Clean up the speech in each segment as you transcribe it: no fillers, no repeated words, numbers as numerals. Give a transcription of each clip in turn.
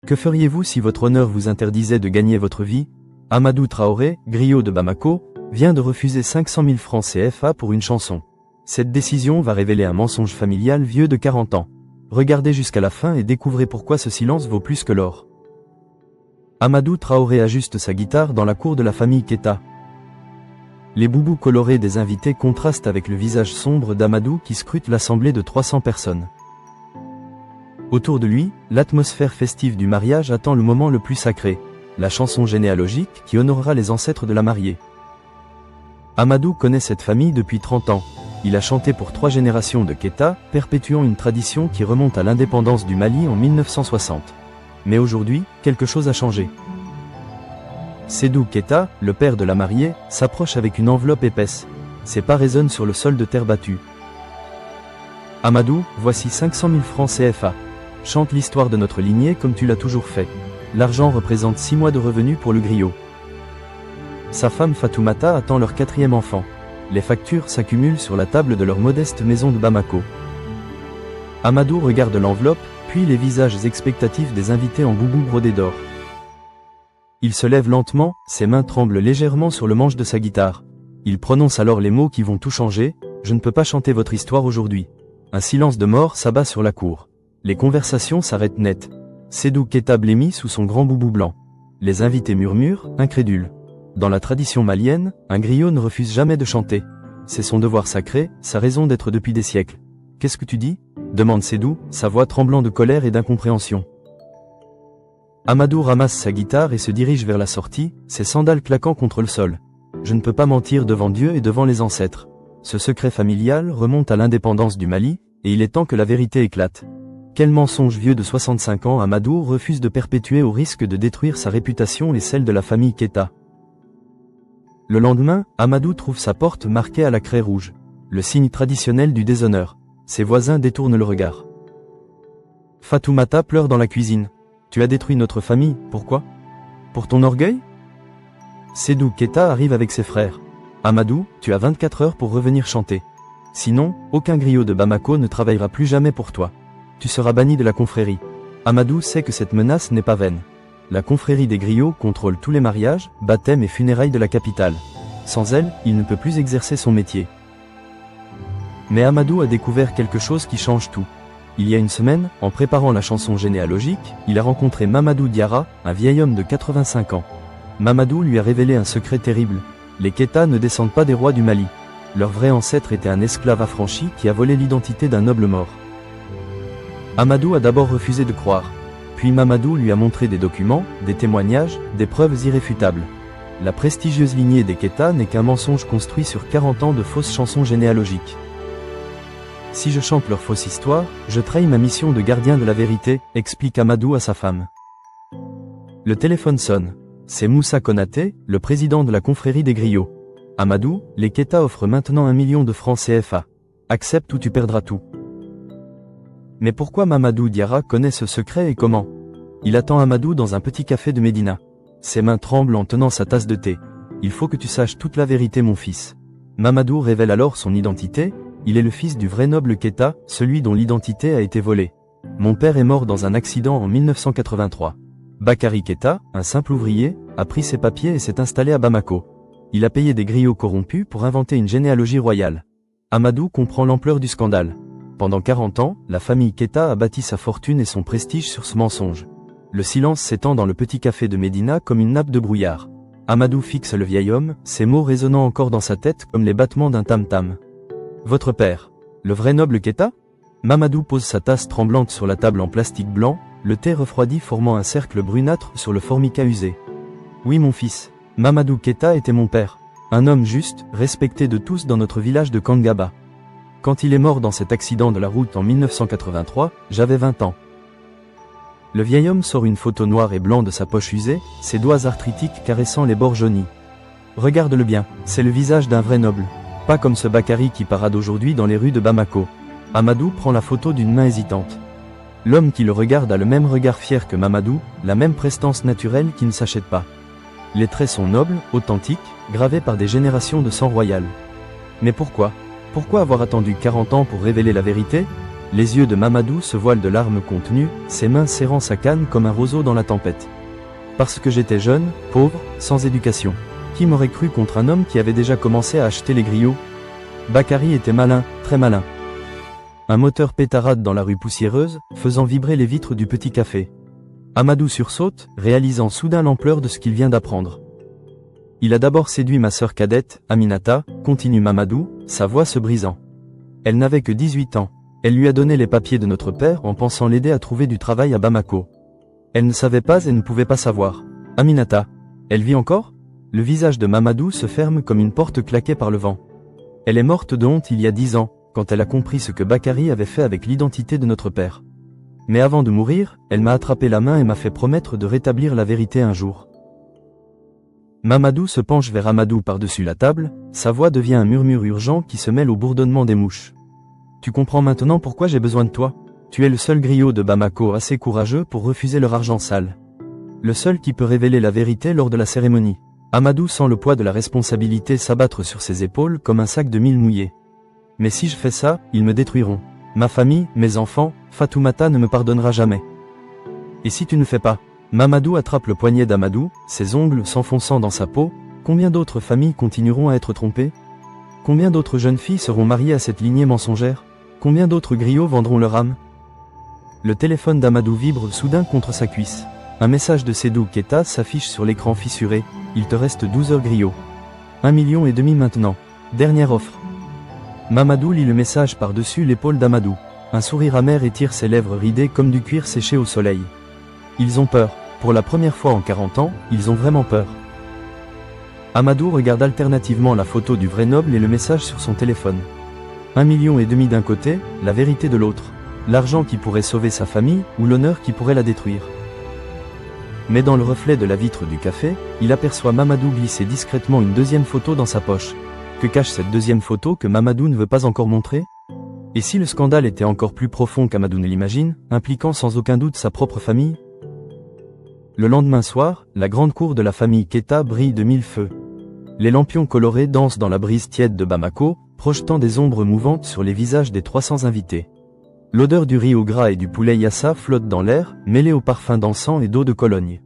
Que feriez-vous si votre honneur vous interdisait de gagner votre vie? Amadou Traoré, griot de Bamako, vient de refuser 500 000 francs CFA pour une chanson. Cette décision va révéler un mensonge familial vieux de 40 ans. Regardez jusqu'à la fin et découvrez pourquoi ce silence vaut plus que l'or. Amadou Traoré ajuste sa guitare dans la cour de la famille Keita. Les boubous colorés des invités contrastent avec le visage sombre d'Amadou qui scrute l'assemblée de 300 personnes. Autour de lui, l'atmosphère festive du mariage attend le moment le plus sacré, la chanson généalogique qui honorera les ancêtres de la mariée. Amadou connaît cette famille depuis 30 ans. Il a chanté pour 3 générations de Keita, perpétuant une tradition qui remonte à l'indépendance du Mali en 1960. Mais aujourd'hui, quelque chose a changé. Sédou Keita, le père de la mariée, s'approche avec une enveloppe épaisse. Ses pas résonnent sur le sol de terre battue. Amadou, voici 500 000 francs CFA. Chante l'histoire de notre lignée comme tu l'as toujours fait. L'argent représente 6 mois de revenus pour le griot. Sa femme Fatoumata attend leur 4e enfant. Les factures s'accumulent sur la table de leur modeste maison de Bamako. Amadou regarde l'enveloppe, puis les visages expectatifs des invités en boubou brodés d'or. Il se lève lentement, ses mains tremblent légèrement sur le manche de sa guitare. Il prononce alors les mots qui vont tout changer. Je ne peux pas chanter votre histoire aujourd'hui. Un silence de mort s'abat sur la cour. Les conversations s'arrêtent net. Sédou Keita blêmit sous son grand boubou blanc. Les invités murmurent, incrédules. Dans la tradition malienne, un griot ne refuse jamais de chanter. C'est son devoir sacré, sa raison d'être depuis des siècles. Qu'est-ce que tu dis? Demande Sédou, sa voix tremblant de colère et d'incompréhension. Amadou ramasse sa guitare et se dirige vers la sortie, ses sandales claquant contre le sol. Je ne peux pas mentir devant Dieu et devant les ancêtres. Ce secret familial remonte à l'indépendance du Mali, et il est temps que la vérité éclate. Quel mensonge vieux de 65 ans Amadou refuse de perpétuer au risque de détruire sa réputation et celle de la famille Keita. Le lendemain, Amadou trouve sa porte marquée à la craie rouge, le signe traditionnel du déshonneur. Ses voisins détournent le regard. Fatoumata pleure dans la cuisine. Tu as détruit notre famille, pourquoi? Pour ton orgueil? Sédou Keita arrive avec ses frères. Amadou, tu as 24 heures pour revenir chanter. Sinon, aucun griot de Bamako ne travaillera plus jamais pour toi. Tu seras banni de la confrérie. Amadou sait que cette menace n'est pas vaine. La confrérie des griots contrôle tous les mariages, baptêmes et funérailles de la capitale. Sans elle, il ne peut plus exercer son métier. Mais Amadou a découvert quelque chose qui change tout. Il y a une semaine, en préparant la chanson généalogique, il a rencontré Mamadou Diarra, un vieil homme de 85 ans. Mamadou lui a révélé un secret terrible. Les Keita ne descendent pas des rois du Mali. Leur vrai ancêtre était un esclave affranchi qui a volé l'identité d'un noble mort. Amadou a d'abord refusé de croire. Puis Mamadou lui a montré des documents, des témoignages, des preuves irréfutables. La prestigieuse lignée des Keita n'est qu'un mensonge construit sur 40 ans de fausses chansons généalogiques. Si je chante leur fausse histoire, je trahis ma mission de gardien de la vérité, explique Amadou à sa femme. Le téléphone sonne. C'est Moussa Konaté, le président de la confrérie des griots. Amadou, les Keita offrent maintenant 1 million de francs CFA. Accepte ou tu perdras tout. Mais pourquoi Mamadou Diarra connaît ce secret et comment? Il attend Amadou dans un petit café de Médina. Ses mains tremblent en tenant sa tasse de thé. Il faut que tu saches toute la vérité, mon fils. Mamadou révèle alors son identité. Il est le fils du vrai noble Keita, celui dont l'identité a été volée. Mon père est mort dans un accident en 1983. Bakary Keita, un simple ouvrier, a pris ses papiers et s'est installé à Bamako. Il a payé des griots corrompus pour inventer une généalogie royale. Amadou comprend l'ampleur du scandale. Pendant 40 ans, la famille Keita a bâti sa fortune et son prestige sur ce mensonge. Le silence s'étend dans le petit café de Médina comme une nappe de brouillard. Amadou fixe le vieil homme, ses mots résonnant encore dans sa tête comme les battements d'un tam-tam. Votre père, le vrai noble Keita? Mamadou pose sa tasse tremblante sur la table en plastique blanc, le thé refroidi formant un cercle brunâtre sur le formica usé. Oui mon fils, Mamadou Keita était mon père, un homme juste, respecté de tous dans notre village de Kangaba. Quand il est mort dans cet accident de la route en 1983, j'avais 20 ans. Le vieil homme sort une photo noire et blanc de sa poche usée, ses doigts arthritiques caressant les bords jaunis. Regarde-le bien, c'est le visage d'un vrai noble. Pas comme ce Bakary qui parade aujourd'hui dans les rues de Bamako. Amadou prend la photo d'une main hésitante. L'homme qui le regarde a le même regard fier que Mamadou, la même prestance naturelle qui ne s'achète pas. Les traits sont nobles, authentiques, gravés par des générations de sang royal. Mais pourquoi? Pourquoi avoir attendu 40 ans pour révéler la vérité? Les yeux de Mamadou se voilent de larmes contenues, ses mains serrant sa canne comme un roseau dans la tempête. Parce que j'étais jeune, pauvre, sans éducation. Qui m'aurait cru contre un homme qui avait déjà commencé à acheter les griots? Bakary était malin, très malin. Un moteur pétarade dans la rue poussiéreuse, faisant vibrer les vitres du petit café. Amadou sursaute, réalisant soudain l'ampleur de ce qu'il vient d'apprendre. Il a d'abord séduit ma sœur cadette, Aminata, continue Mamadou, sa voix se brisant. Elle n'avait que 18 ans. Elle lui a donné les papiers de notre père en pensant l'aider à trouver du travail à Bamako. Elle ne savait pas et ne pouvait pas savoir. Aminata. Elle vit encore? Le visage de Mamadou se ferme comme une porte claquée par le vent. Elle est morte de honte il y a 10 ans, quand elle a compris ce que Bakary avait fait avec l'identité de notre père. Mais avant de mourir, elle m'a attrapé la main et m'a fait promettre de rétablir la vérité un jour. Mamadou se penche vers Amadou par-dessus la table, sa voix devient un murmure urgent qui se mêle au bourdonnement des mouches. Tu comprends maintenant pourquoi j'ai besoin de toi? Tu es le seul griot de Bamako assez courageux pour refuser leur argent sale. Le seul qui peut révéler la vérité lors de la cérémonie. Amadou sent le poids de la responsabilité s'abattre sur ses épaules comme un sac de mil mouillé. Mais si je fais ça, ils me détruiront. Ma famille, mes enfants, Fatoumata ne me pardonnera jamais. Et si tu ne fais pas? Mamadou attrape le poignet d'Amadou, ses ongles s'enfonçant dans sa peau. Combien d'autres familles continueront à être trompées? Combien d'autres jeunes filles seront mariées à cette lignée mensongère? Combien d'autres griots vendront leur âme? Le téléphone d'Amadou vibre soudain contre sa cuisse. Un message de Sédou Keita s'affiche sur l'écran fissuré. Il te reste 12 heures griot. 1,5 million maintenant. Dernière offre. Mamadou lit le message par-dessus l'épaule d'Amadou. Un sourire amer étire ses lèvres ridées comme du cuir séché au soleil. Ils ont peur. Pour la première fois en 40 ans, ils ont vraiment peur. Amadou regarde alternativement la photo du vrai noble et le message sur son téléphone. 1,5 million d'un côté, la vérité de l'autre. L'argent qui pourrait sauver sa famille, ou l'honneur qui pourrait la détruire. Mais dans le reflet de la vitre du café, il aperçoit Mamadou glisser discrètement une deuxième photo dans sa poche. Que cache cette deuxième photo que Mamadou ne veut pas encore montrer? Et si le scandale était encore plus profond qu'Amadou ne l'imagine, impliquant sans aucun doute sa propre famille? Le lendemain soir, la grande cour de la famille Keita brille de 1000 feux. Les lampions colorés dansent dans la brise tiède de Bamako, projetant des ombres mouvantes sur les visages des 300 invités. L'odeur du riz au gras et du poulet yassa flotte dans l'air, mêlée au parfum d'encens et d'eau de Cologne.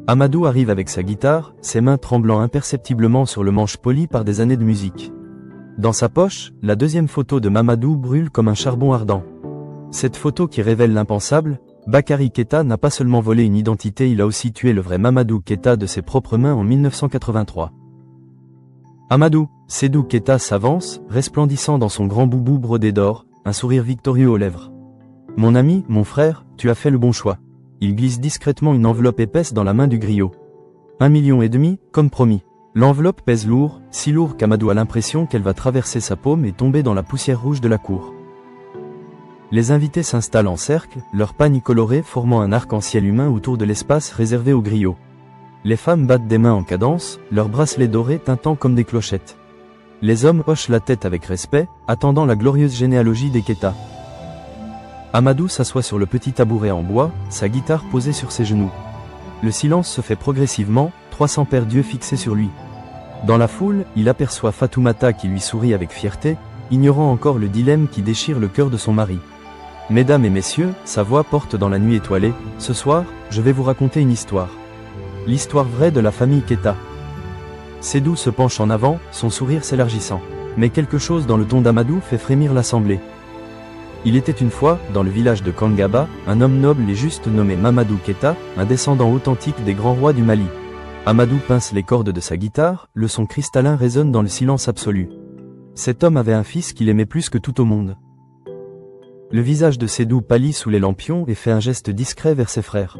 Amadou arrive avec sa guitare, ses mains tremblant imperceptiblement sur le manche poli par des années de musique. Dans sa poche, la deuxième photo de Mamadou brûle comme un charbon ardent. Cette photo qui révèle l'impensable, Bakary Keita n'a pas seulement volé une identité, il a aussi tué le vrai Mamadou Keita de ses propres mains en 1983. Amadou, Sédou Keita s'avance, resplendissant dans son grand boubou brodé d'or, un sourire victorieux aux lèvres. Mon ami, mon frère, tu as fait le bon choix. Il glisse discrètement une enveloppe épaisse dans la main du griot. 1,5 million, comme promis. L'enveloppe pèse lourd, si lourd qu'Amadou a l'impression qu'elle va traverser sa paume et tomber dans la poussière rouge de la cour. Les invités s'installent en cercle, leurs pagnes colorées formant un arc-en-ciel humain autour de l'espace réservé aux griots. Les femmes battent des mains en cadence, leurs bracelets dorés tintant comme des clochettes. Les hommes hochent la tête avec respect, attendant la glorieuse généalogie des Keita. Amadou s'assoit sur le petit tabouret en bois, sa guitare posée sur ses genoux. Le silence se fait progressivement, 300 paires d'yeux fixés sur lui. Dans la foule, il aperçoit Fatoumata qui lui sourit avec fierté, ignorant encore le dilemme qui déchire le cœur de son mari. Mesdames et messieurs, sa voix porte dans la nuit étoilée, ce soir, je vais vous raconter une histoire. L'histoire vraie de la famille Keita. Sédou se penche en avant, son sourire s'élargissant. Mais quelque chose dans le ton d'Amadou fait frémir l'assemblée. Il était une fois, dans le village de Kangaba, un homme noble et juste nommé Mamadou Keita, un descendant authentique des grands rois du Mali. Amadou pince les cordes de sa guitare, le son cristallin résonne dans le silence absolu. Cet homme avait un fils qu'il aimait plus que tout au monde. Le visage de Sédou pâlit sous les lampions et fait un geste discret vers ses frères.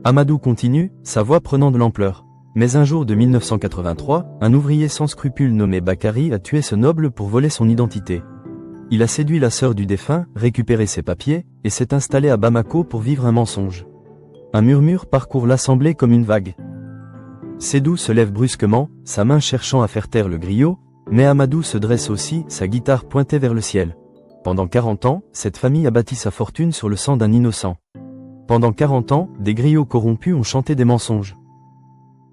Amadou continue, sa voix prenant de l'ampleur. Mais un jour de 1983, un ouvrier sans scrupules nommé Bakary a tué ce noble pour voler son identité. Il a séduit la sœur du défunt, récupéré ses papiers, et s'est installé à Bamako pour vivre un mensonge. Un murmure parcourt l'assemblée comme une vague. Sédou se lève brusquement, sa main cherchant à faire taire le griot, mais Amadou se dresse aussi, sa guitare pointée vers le ciel. Pendant 40 ans, cette famille a bâti sa fortune sur le sang d'un innocent. Pendant 40 ans, des griots corrompus ont chanté des mensonges.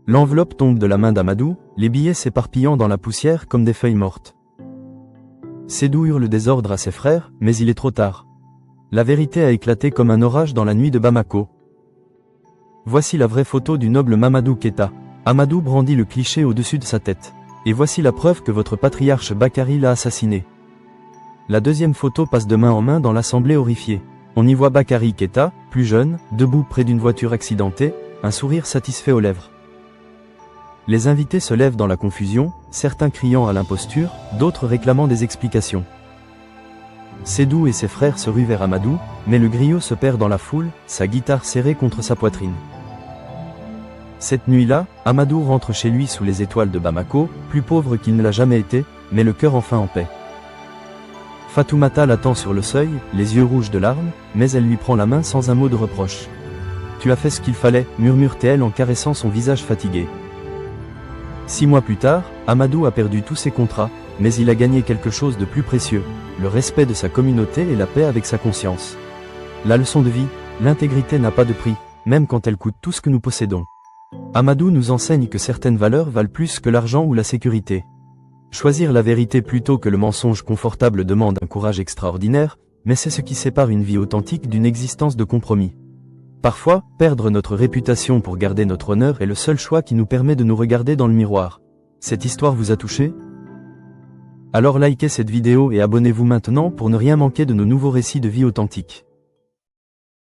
L'enveloppe tombe de la main d'Amadou, les billets s'éparpillant dans la poussière comme des feuilles mortes. Sédou hurle le désordre à ses frères, mais il est trop tard. La vérité a éclaté comme un orage dans la nuit de Bamako. Voici la vraie photo du noble Mamadou Keïta. Amadou brandit le cliché au-dessus de sa tête. Et voici la preuve que votre patriarche Bakary l'a assassiné. La deuxième photo passe de main en main dans l'assemblée horrifiée. On y voit Bakary Keïta, plus jeune, debout près d'une voiture accidentée, un sourire satisfait aux lèvres. Les invités se lèvent dans la confusion, certains criant à l'imposture, d'autres réclamant des explications. Sédou et ses frères se ruent vers Amadou, mais le griot se perd dans la foule, sa guitare serrée contre sa poitrine. Cette nuit-là, Amadou rentre chez lui sous les étoiles de Bamako, plus pauvre qu'il ne l'a jamais été, mais le cœur enfin en paix. Fatoumata l'attend sur le seuil, les yeux rouges de larmes, mais elle lui prend la main sans un mot de reproche. « Tu as fait ce qu'il fallait » murmure-t-elle en caressant son visage fatigué. 6 mois plus tard, Amadou a perdu tous ses contrats, mais il a gagné quelque chose de plus précieux, le respect de sa communauté et la paix avec sa conscience. La leçon de vie, l'intégrité n'a pas de prix, même quand elle coûte tout ce que nous possédons. Amadou nous enseigne que certaines valeurs valent plus que l'argent ou la sécurité. Choisir la vérité plutôt que le mensonge confortable demande un courage extraordinaire, mais c'est ce qui sépare une vie authentique d'une existence de compromis. Parfois, perdre notre réputation pour garder notre honneur est le seul choix qui nous permet de nous regarder dans le miroir. Cette histoire vous a touché? Alors likez cette vidéo et abonnez-vous maintenant pour ne rien manquer de nos nouveaux récits de vie authentique.